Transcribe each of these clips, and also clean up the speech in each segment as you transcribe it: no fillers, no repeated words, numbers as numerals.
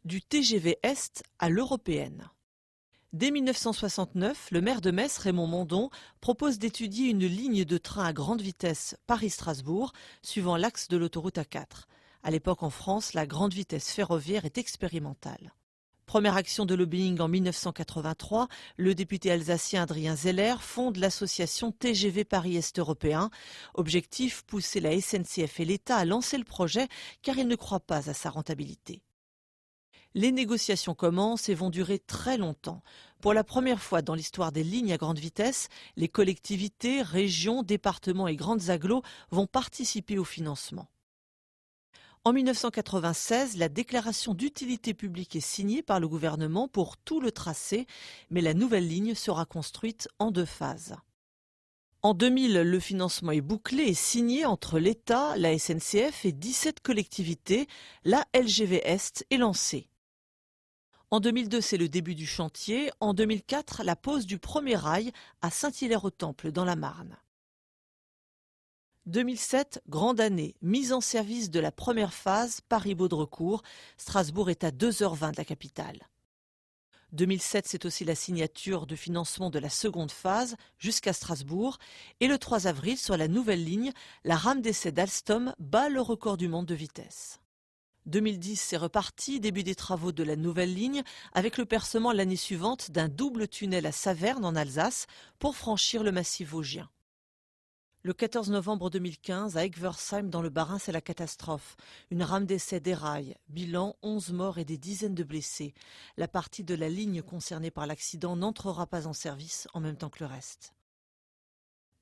du TGV Est à l'européenne. Dès 1969, le maire de Metz, Raymond Mondon, propose d'étudier une ligne de train à grande vitesse Paris-Strasbourg, suivant l'axe de l'autoroute A4. À l'époque, en France, la grande vitesse ferroviaire est expérimentale. Première action de lobbying en 1983, le député alsacien Adrien Zeller fonde l'association TGV Paris-Est européen. Objectif, pousser la SNCF et l'État à lancer le projet car ils ne croient pas à sa rentabilité. Les négociations commencent et vont durer très longtemps. Pour la première fois dans l'histoire des lignes à grande vitesse, les collectivités, régions, départements et grandes agglos vont participer au financement. En 1996, la déclaration d'utilité publique est signée par le gouvernement pour tout le tracé, mais la nouvelle ligne sera construite en 2 phases. En 2000, le financement est bouclé et signé entre l'État, la SNCF et 17 collectivités. La LGV Est est lancée. En 2002, c'est le début du chantier. En 2004, la pose du premier rail à Saint-Hilaire-au-Temple dans la Marne. 2007, grande année, mise en service de la première phase Paris-Baudrecourt. Strasbourg est à 2h20 de la capitale. 2007, c'est aussi la signature de financement de la seconde phase jusqu'à Strasbourg. Et le 3 avril, sur la nouvelle ligne, la rame d'essai d'Alstom bat le record du monde de vitesse. 2010, c'est reparti, début des travaux de la nouvelle ligne, avec le percement l'année suivante d'un double tunnel à Saverne en Alsace pour franchir le massif vosgien. Le 14 novembre 2015, à Egversheim dans le Bas-Rhin, c'est la catastrophe. Une rame d'essai déraille. Bilan, 11 morts et des dizaines de blessés. La partie de la ligne concernée par l'accident n'entrera pas en service en même temps que le reste.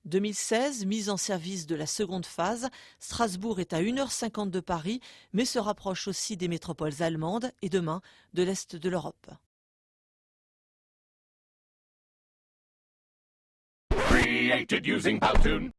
2016, mise en service de la seconde phase. Strasbourg est à 1h50 de Paris, mais se rapproche aussi des métropoles allemandes et demain de l'Est de l'Europe. Created using Powtoon.